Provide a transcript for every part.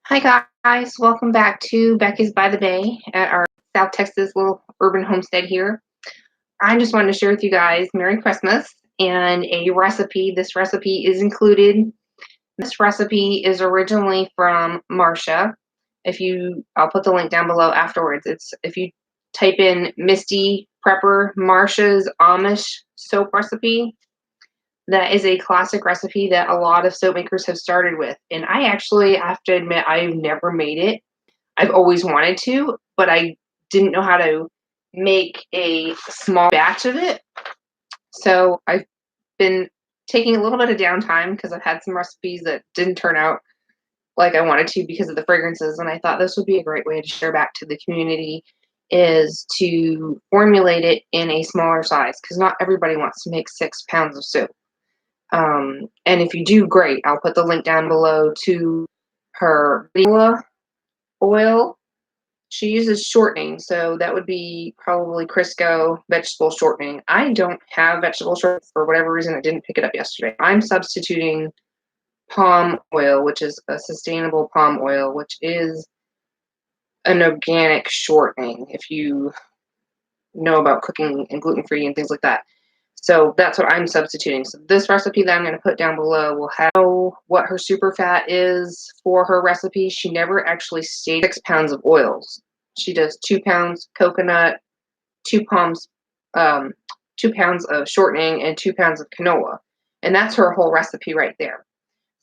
Hi guys, welcome back to Beccas by the Bay at our South Texas little urban homestead here. I just wanted to share with you guys Merry Christmas and a recipe. This recipe is included. This recipe is originally from Marsha. I'll put the link down below afterwards. If you type in Misty Prepper Marsha's Amish soap recipe, that is a classic recipe that a lot of soap makers have started with. And I actually have to admit, I've never made it. I've always wanted to, but I didn't know how to make a small batch of it. So I've been taking a little bit of downtime because I've had some recipes that didn't turn out like I wanted to because of the fragrances. And I thought this would be a great way to share back to the community, is to formulate it in a smaller size, because not everybody wants to make 6 pounds of soap. And if you do, great. I'll put the link down below to her Canola Oil. She uses shortening, so that would be probably Crisco vegetable shortening. I don't have vegetable shortening for whatever reason. I didn't pick it up yesterday. I'm substituting palm oil, which is a sustainable palm oil, which is an organic shortening, if you know about cooking and gluten-free and things like that. So that's what I'm substituting. So this recipe that I'm going to put down below will have what her super fat is for her recipe. She never actually stated 6 pounds of oils. She does 2 pounds coconut, 2 pounds of shortening, and 2 pounds of canola. And that's her whole recipe right there.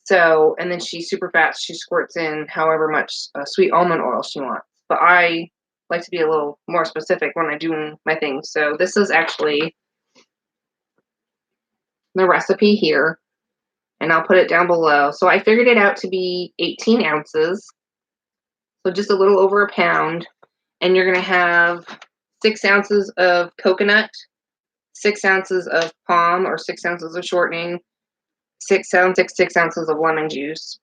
So, and then she super fats, she squirts in however much sweet almond oil she wants. But I like to be a little more specific when I do my things. So this is actually the recipe here, and I'll put it down below. So I figured it out to be 18 ounces, so just a little over a pound. And you're going to have 6 ounces of coconut, 6 ounces of palm or 6 ounces of shortening, 6 ounces of lemon juice.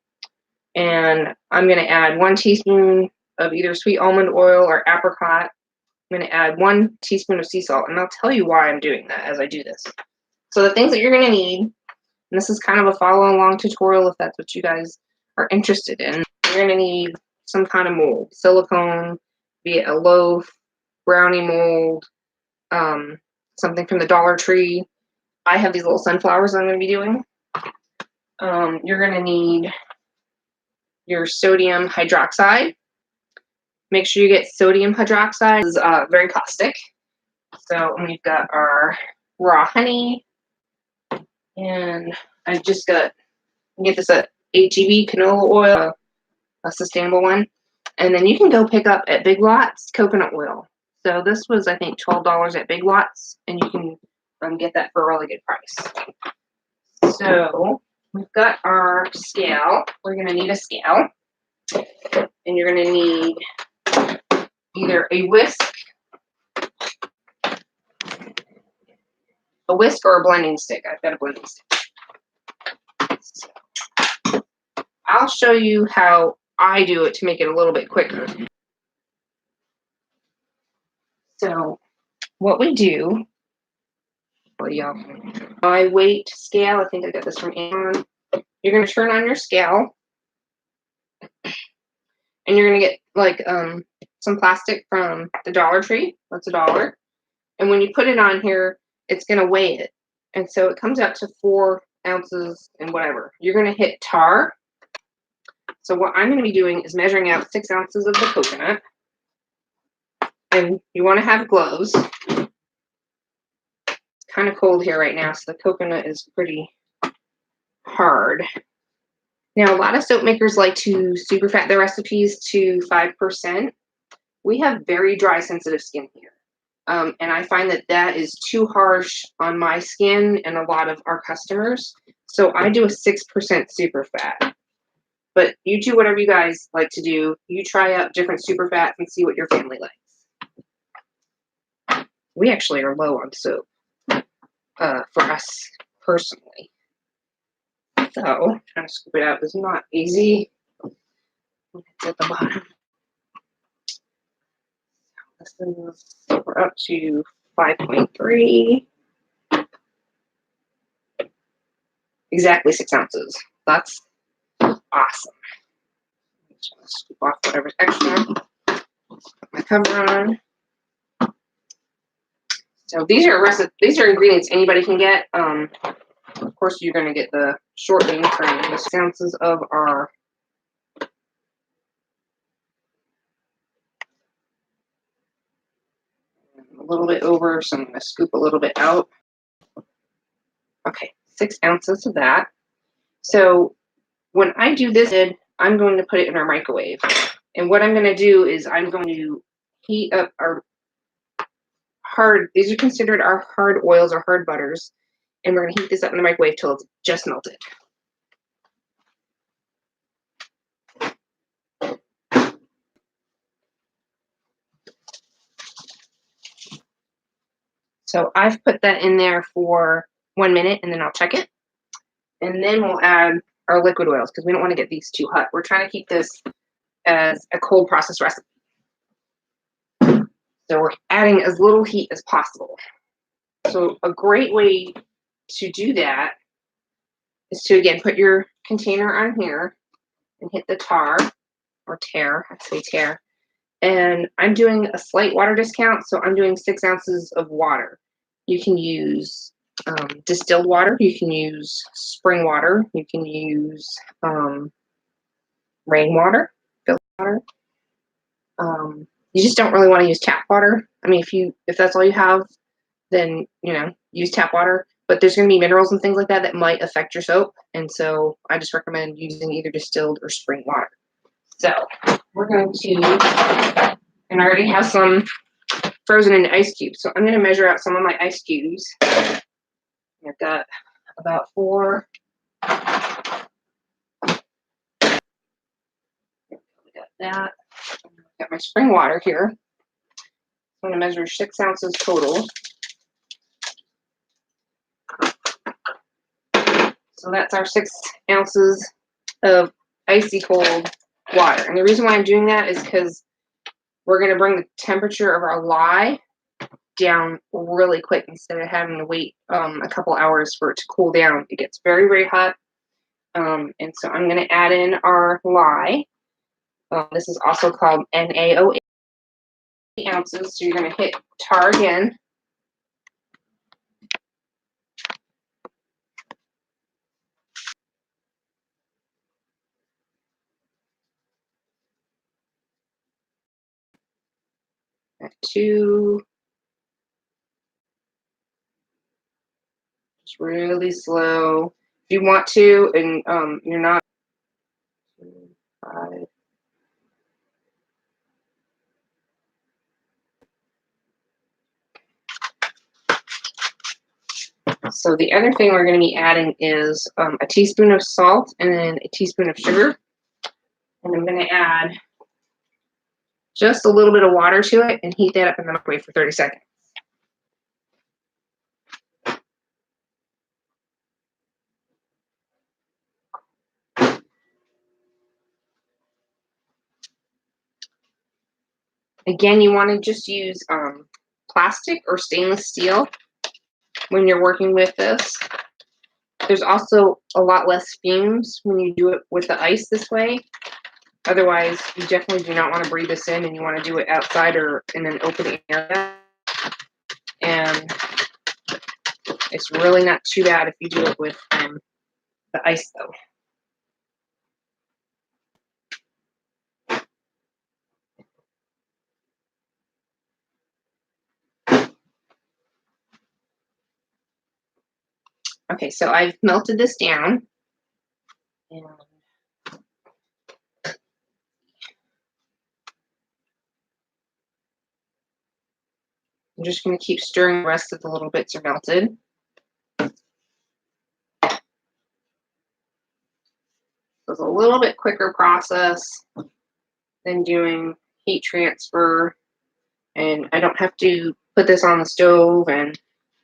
And I'm going to add 1 teaspoon of either sweet almond oil or apricot. I'm going to add 1 teaspoon of sea salt, and I'll tell you why I'm doing that as I do this. So the things that you're going to need, and this is kind of a follow-along tutorial if that's what you guys are interested in. You're going to need some kind of mold, silicone, be it a loaf, brownie mold, something from the Dollar Tree. I have these little sunflowers I'm going to be doing. You're going to need your sodium hydroxide. Make sure you get sodium hydroxide. It's very caustic. So we've got our raw honey. And I just get this at HEB Canola Oil, a sustainable one. And then you can go pick up at Big Lots coconut oil. So this was, I think, $12 at Big Lots, and you can get that for a really good price. So we've got our scale. We're going to need a scale, and you're going to need either a whisk or a blending stick. I've got a blending stick. So I'll show you how I do it to make it a little bit quicker. So what we do, my weight scale, I think I got this from Amazon. You're going to turn on your scale, and you're going to get like some plastic from the Dollar Tree. That's $1. And when you put it on here, it's going to weigh it. And so it comes out to 4 ounces and whatever. You're going to hit tar. So what I'm going to be doing is measuring out 6 ounces of the coconut. And you want to have gloves. It's kind of cold here right now, so the coconut is pretty hard. Now, a lot of soap makers like to super fat their recipes to 5%. We have very dry, sensitive skin here. And I find that is too harsh on my skin and a lot of our customers. So I do a 6% super fat. But you do whatever you guys like to do. You try out different super fats and see what your family likes. We actually are low on soap for us personally. So trying to scoop it out is not easy. It's at the bottom. We're up to 5.3. Exactly 6 ounces. That's awesome. Just scoop off whatever's extra. Put my cover on. So these are ingredients anybody can get. Of course, you're going to get the shortening from the 6 ounces of our a little bit over, so I'm going to scoop a little bit out. Okay, 6 ounces of that. So when I do this, I'm going to put it in our microwave. And what I'm going to do is I'm going to heat up our hard, these are considered our hard oils or hard butters. And we're going to heat this up in the microwave till it's just melted. So I've put that in there for 1 minute and then I'll check it. And then we'll add our liquid oils because we don't want to get these too hot. We're trying to keep this as a cold process recipe. So we're adding as little heat as possible. So a great way to do that is to, again, put your container on here and hit the tar or tear, I say tear. And I'm doing a slight water discount, so I'm doing 6 ounces of water. You can use distilled water, you can use spring water, you can use rainwater, filtered water. You just don't really want to use tap water. I mean, if that's all you have, then use tap water. But there's going to be minerals and things like that that might affect your soap, and so I just recommend using either distilled or spring water. So we're going to, and I already have some frozen in ice cubes, so I'm going to measure out some of my ice cubes. I've got about 4. We got that. I've got my spring water here. I'm going to measure 6 ounces total. So that's our 6 ounces of icy cold water. And the reason why I'm doing that is because we're going to bring the temperature of our lye down really quick instead of having to wait a couple hours for it to cool down. It gets very, very hot. And so I'm going to add in our lye. This is also called NAOH ounces. So you're going to hit tar again. At 2. Just really slow. If you want to, and you're not. 5. So the other thing we're going to be adding is a teaspoon of salt and then a teaspoon of sugar. And I'm going to add just a little bit of water to it and heat that up in the microwave for 30 seconds. Again, you want to just use plastic or stainless steel when you're working with this. There's also a lot less fumes when you do it with the ice this way. Otherwise, you definitely do not want to breathe this in, and you want to do it outside or in an open area. And it's really not too bad if you do it with the ice, though. Okay, so I've melted this down. And I'm just going to keep stirring the rest of the little bits are melted. It's a little bit quicker process than doing heat transfer. And I don't have to put this on the stove and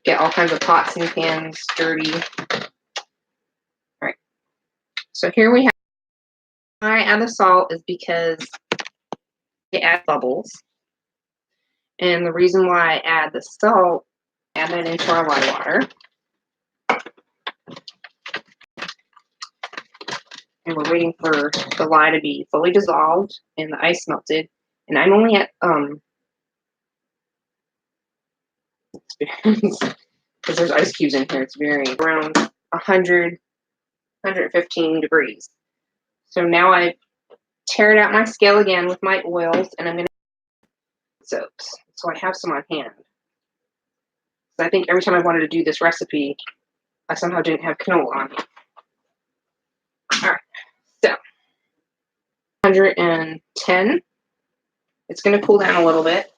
get all kinds of pots and pans dirty. All right. So here we have, why I add the salt is because it adds bubbles. And the reason why I add the salt, add that into our lye water. and we're waiting for the lye to be fully dissolved and the ice melted. And I'm only at because there's ice cubes in here. It's varying around 100, 115 degrees. So now I've teared out my scale again with my oils, and I'm going to soaps. So I have some on hand. So I think every time I wanted to do this recipe, I somehow didn't have canola on me. All right, so 110. It's going to cool down a little bit.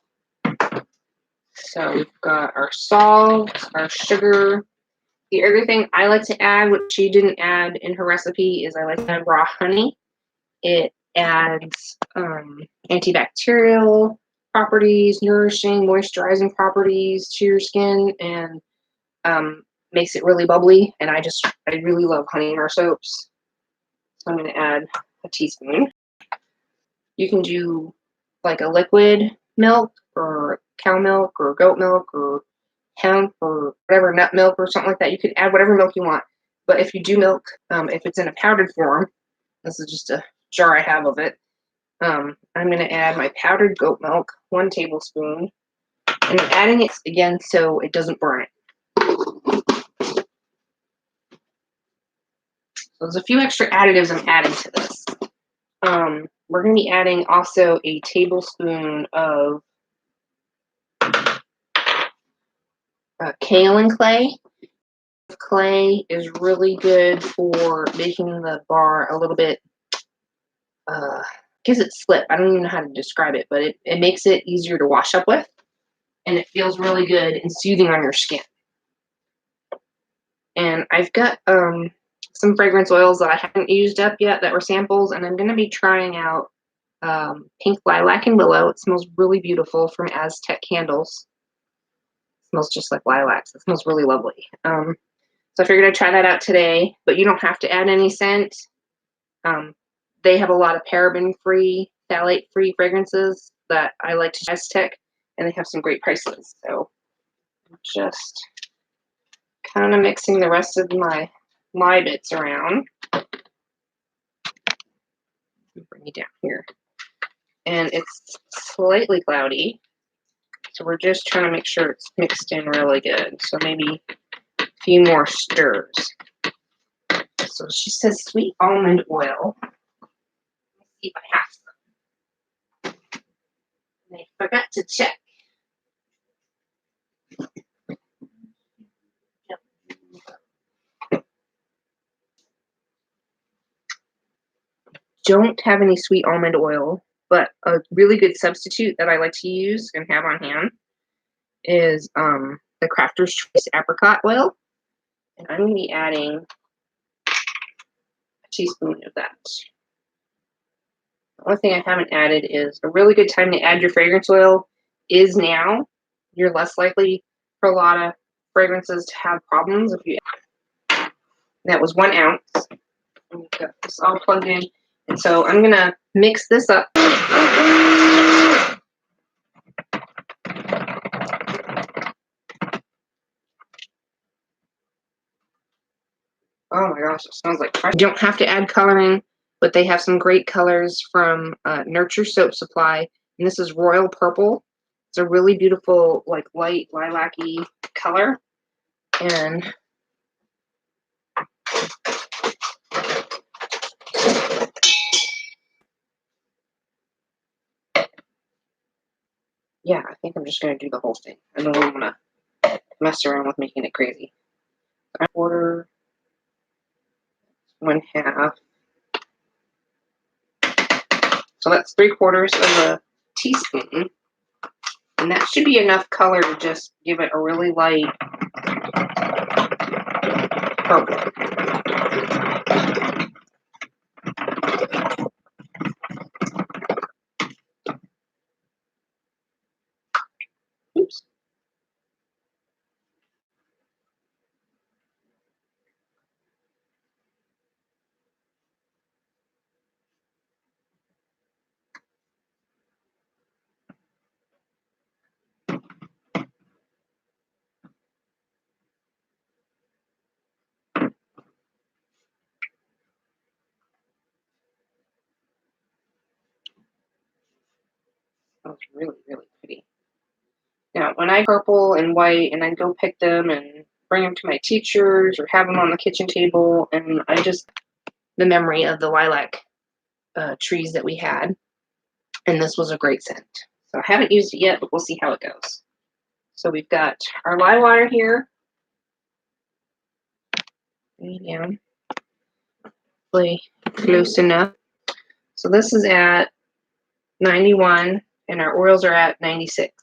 So we've got our salt, our sugar. The other thing I like to add, which she didn't add in her recipe, is I like to add raw honey. It adds antibacterial properties, nourishing, moisturizing properties to your skin, and makes it really bubbly. And I really love honey in our soaps. So I'm going to add a teaspoon. You can do like a liquid milk or cow milk or goat milk or hemp or whatever, nut milk or something like that. You can add whatever milk you want. But if you do milk, if it's in a powdered form, this is just a jar I have of it. I'm going to add my powdered goat milk, 1 tablespoon. And I'm adding it again so it doesn't burn it. So there's a few extra additives I'm adding to this. We're going to be adding also a tablespoon of kaolin clay. Clay is really good for making the bar a little bit, gives it slip. I don't even know how to describe it, but it makes it easier to wash up with, and it feels really good and soothing on your skin. And I've got some fragrance oils that I haven't used up yet that were samples, and I'm going to be trying out Pink Lilac and Willow. It smells really beautiful from Aztec Candles. It smells just like lilacs. It smells really lovely. So I figured I'd try that out today, but you don't have to add any scent. They have a lot of paraben-free, phthalate-free fragrances that I like to Aztec, and they have some great prices. So I'm just kind of mixing the rest of my lye bits around. Bring it down here. And it's slightly cloudy, so we're just trying to make sure it's mixed in really good. So maybe a few more stirs. So she says sweet almond oil. Let's see if I have some. And I forgot to check. Don't have any sweet almond oil, but a really good substitute that I like to use and have on hand is the Crafter's Choice apricot oil. And I'm going to be adding a teaspoon of that. The only thing I haven't added is a really good time to add your fragrance oil is now. You're less likely for a lot of fragrances to have problems if you add. That was 1 ounce. And we've got this all plugged in. And so I'm going to mix this up. Oh my gosh, it smells like fresh. You don't have to add coloring, but they have some great colors from Nurture Soap Supply. And this is Royal Purple. It's a really beautiful, like light lilac-y color. And yeah, I think I'm just going to do the whole thing. I don't want to mess around with making it crazy. 1/4, 1/2. So that's 3/4 of a teaspoon. And that should be enough color to just give it a really light purple. Oops. Smells really, really pretty. Now, when I purple and white, and I'd go pick them and bring them to my teachers or have them on the kitchen table, and I just the memory of the lilac trees that we had, and this was a great scent. So I haven't used it yet, but we'll see how it goes. So we've got our lye water here. Down, hopefully close enough. So this is at 91, and our oils are at 96.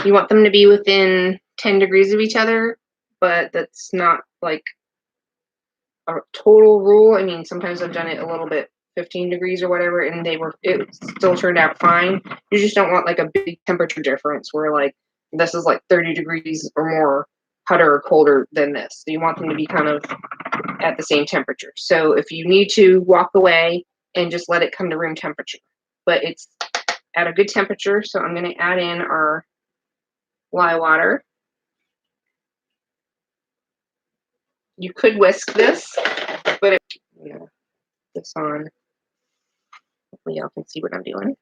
You want them to be within 10 degrees of each other, but that's not like a total rule. I mean, sometimes I've done it a little bit 15 degrees or whatever, and it still turned out fine. You just don't want like a big temperature difference where like this is like 30 degrees or more hotter or colder than this. So you want them to be kind of at the same temperature. So if you need to, walk away and just let it come to room temperature. But it's at a good temperature, so I'm going to add in our lye water. You could whisk this, but this on. Hopefully y'all can see what I'm doing.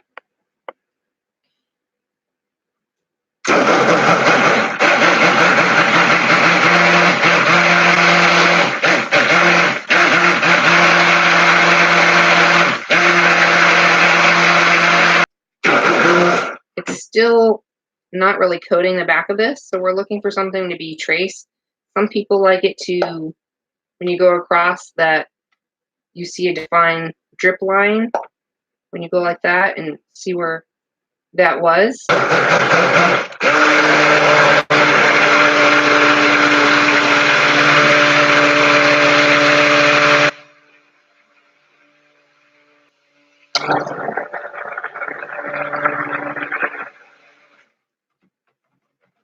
It's still not really coating the back of this, so we're looking for something to be trace. Some people like it to, when you go across, that you see a defined drip line when you go like that, and see where that was.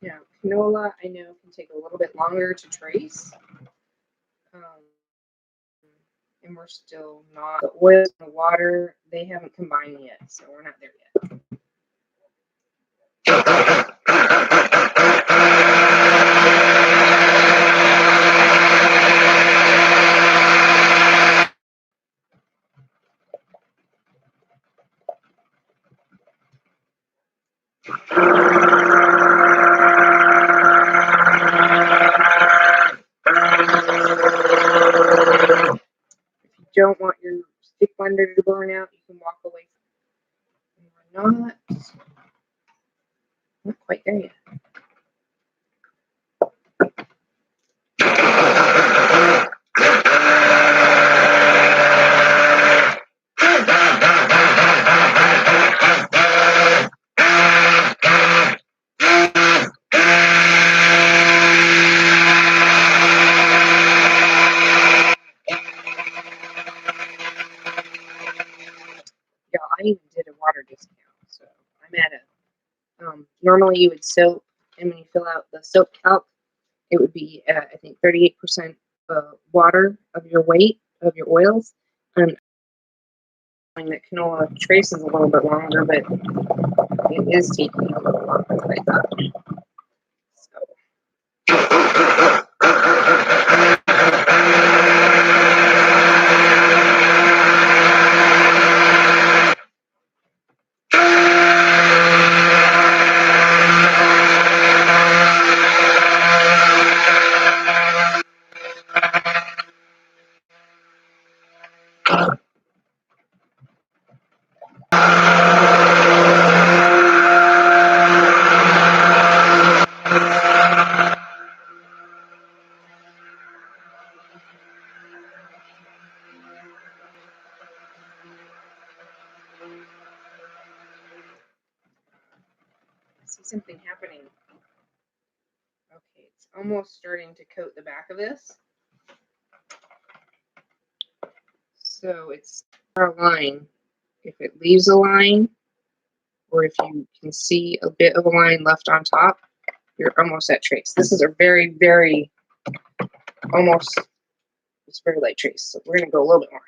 Now, canola, I know, can take a little bit longer to trace. And we're still not. The oil and the water, they haven't combined yet, so we're not there yet. If you don't want your stick blender to burn out, you can walk away. We're not quite there yet. I even did a water discount, so I'm at a. Normally you would soap, and when you fill out the soap calc, it would be at, I think, 38% water of your weight of your oils. And that canola traces a little bit longer, but it is taking a little longer than I thought. I see something happening. Okay, it's almost starting to coat the back of this. So it's a line. If it leaves a line, or if you can see a bit of a line left on top, you're almost at trace. This is a very, very, almost, it's very light trace. So we're going to go a little bit more.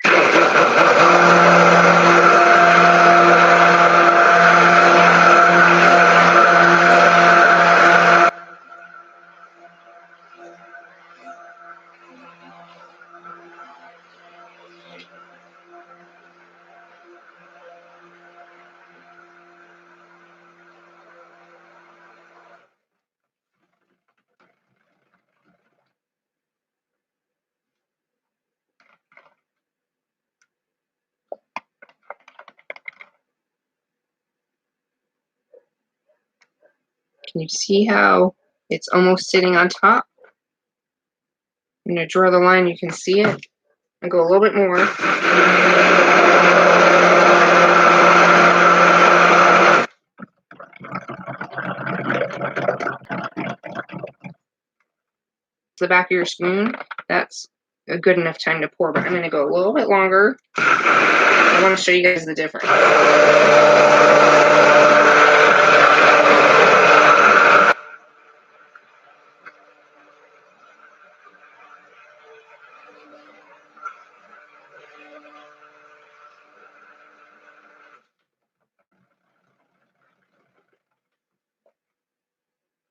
Can you see how it's almost sitting on top? I'm going to draw the line, you can see it. I'll go a little bit more. The back of your spoon, that's a good enough time to pour, but I'm going to go a little bit longer. I want to show you guys the difference.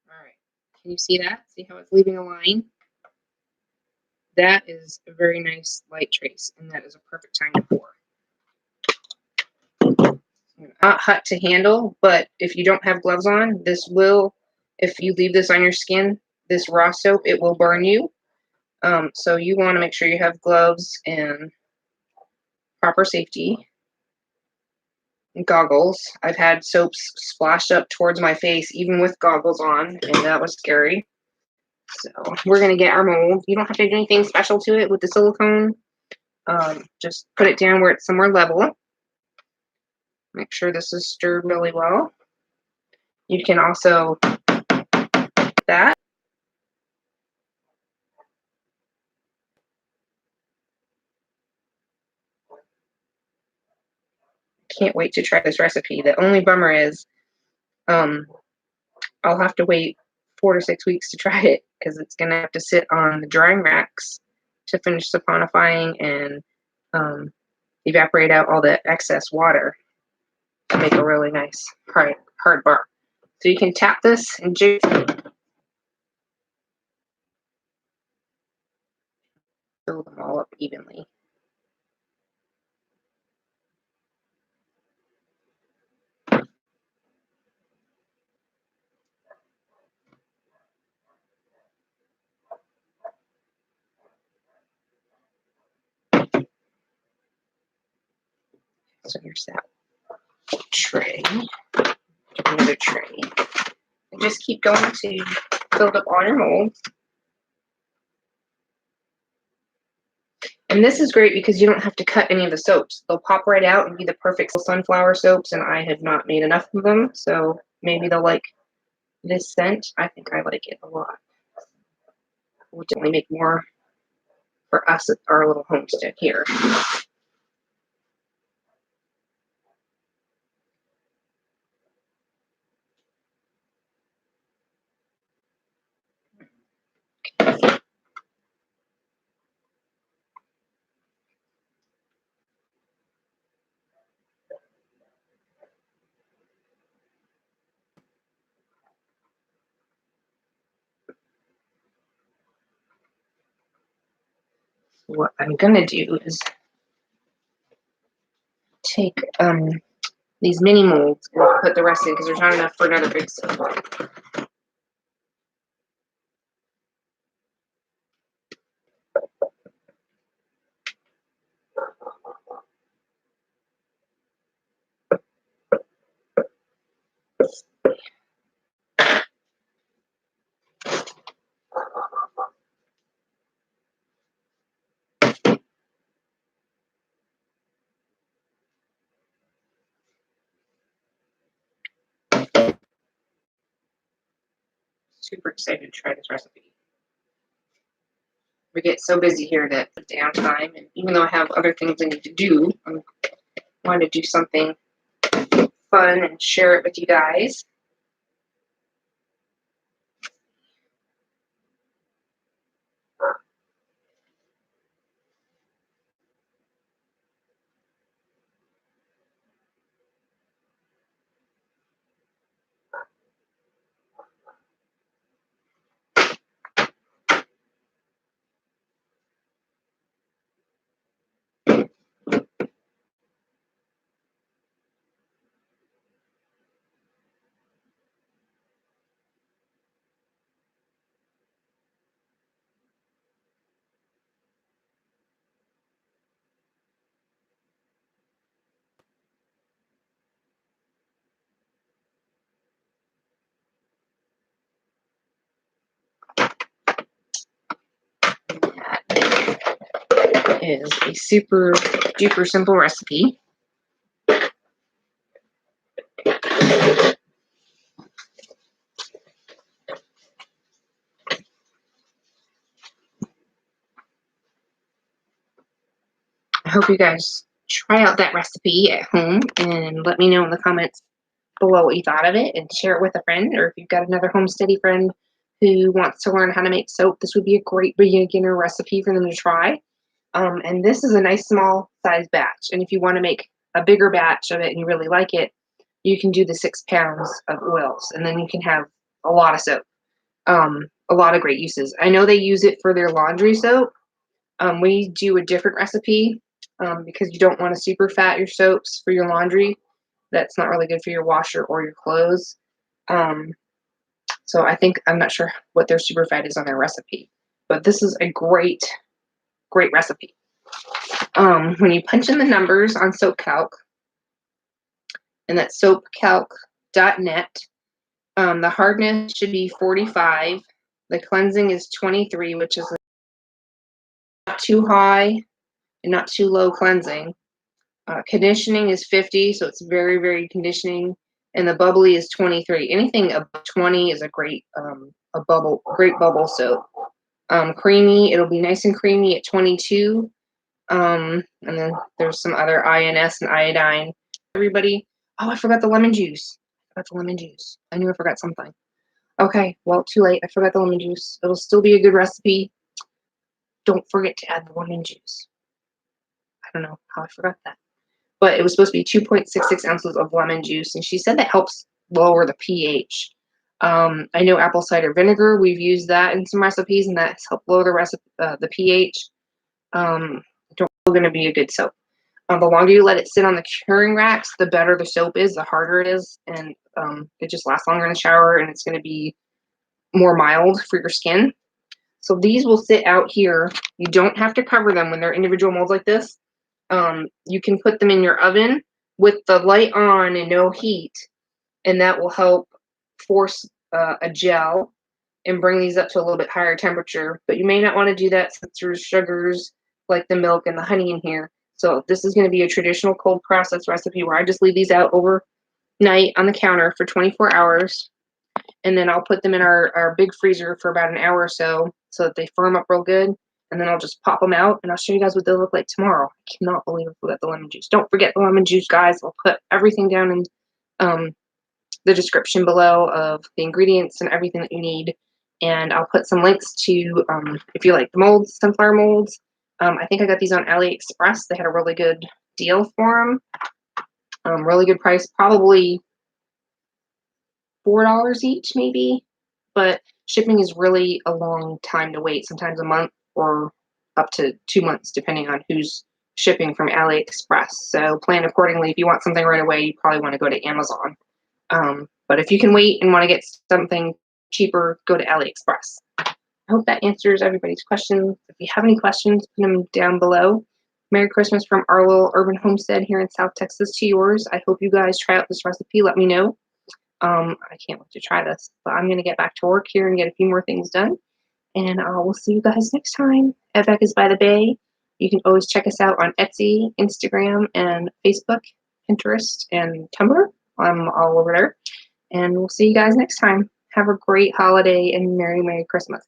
All right, can you see that? See how it's leaving a line? That is a very nice light trace, and that is a perfect time to pour. Not hot to handle, but if you don't have gloves on, this will, if you leave this on your skin, this raw soap, it will burn you. So you want to make sure you have gloves and proper safety. Goggles. I've had soaps splashed up towards my face even with goggles on, and that was scary. So we're going to get our mold. You don't have to do anything special to it with the silicone. Just put it down where it's somewhere level. Make sure this is stirred really well. You can also that. Can't wait to try this recipe. The only bummer is I'll have to wait 4 to 6 weeks to try it because it's going to have to sit on the drying racks to finish saponifying and evaporate out all the excess water to make a really nice hard bar. So you can tap this and fill them all up evenly. So here's that tray, another tray. And just keep going to build up all your molds. And this is great because you don't have to cut any of the soaps. They'll pop right out and be the perfect sunflower soaps, and I have not made enough of them, so maybe they'll like this scent. I think I like it a lot. We'll definitely make more for us at our little homestead here. What I'm gonna do is take these mini molds and put the rest in because there's not enough for another big soap. Super excited to try this recipe. We get so busy here that the downtime, and even though I have other things I need to do, I want to do something fun and share it with you guys. is a super duper simple recipe. I hope you guys try out that recipe at home and let me know in the comments below what you thought of it, and share it with a friend, or if you've got another homesteady friend who wants to learn how to make soap, this would be a great beginner recipe for them to try. And this is a nice small size batch, and if you want to make a bigger batch of it and you really like it, you can do the 6 pounds of oils, and then you can have a lot of soap. A lot of great uses. I know they use it for their laundry soap. We do a different recipe because you don't want to super fat your soaps for your laundry. That's not really good for your washer or your clothes. So I'm not sure what their super fat is on their recipe, but this is a great recipe. When you punch in the numbers on Soap Calc, and that's soapcalc.net, the hardness should be 45. The cleansing is 23, which is not too high and not too low cleansing. Conditioning is 50, so it's very, very conditioning. And the bubbly is 23. Anything above 20 is a great bubble soap. Creamy, it'll be nice and creamy at 22. And then there's some other INS and iodine. Everybody, oh, I forgot the lemon juice. I knew I forgot something. Okay, well, too late. I forgot the lemon juice. It'll still be a good recipe. Don't forget to add the lemon juice. I don't know how I forgot that. But it was supposed to be 2.66 ounces of lemon juice, and she said that helps lower the pH. I know apple cider vinegar, we've used that in some recipes, and that's helped lower the pH. It's going to be a good soap. The longer you let it sit on the curing racks, the better the soap is, the harder it is, and it just lasts longer in the shower, and it's going to be more mild for your skin. So these will sit out here. You don't have to cover them when they're individual molds like this. You can put them in your oven with the light on and no heat, and that will help force a gel and bring these up to a little bit higher temperature. But you may not want to do that since there's sugars like the milk and the honey in here. So this is going to be a traditional cold process recipe where I just leave these out overnight on the counter for 24 hours. And then I'll put them in our big freezer for about an hour or so that they firm up real good. And then I'll just pop them out, and I'll show you guys what they look like tomorrow. I cannot believe I forgot the lemon juice. Don't forget the lemon juice, guys. I'll put everything down in the description below of the ingredients and everything that you need. And I'll put some links to, if you like the molds, sunflower molds. I think I got these on AliExpress. They had a really good deal for them. Really good price, probably $4 each maybe. But shipping is really a long time to wait, sometimes a month or up to 2 months, depending on who's shipping from AliExpress. So plan accordingly. If you want something right away, you probably want to go to Amazon. But if you can wait and want to get something cheaper, go to AliExpress. I hope that answers everybody's questions. If you have any questions, put them down below. Merry Christmas from our little urban homestead here in South Texas to yours. I hope you guys try out this recipe. Let me know. I can't wait to try this. But I'm going to get back to work here and get a few more things done. And we'll see you guys next time at Beccas by the Bay. You can always check us out on Etsy, Instagram, and Facebook, Pinterest, and Tumblr. I'm all over there. And we'll see you guys next time. Have a great holiday and Merry Christmas.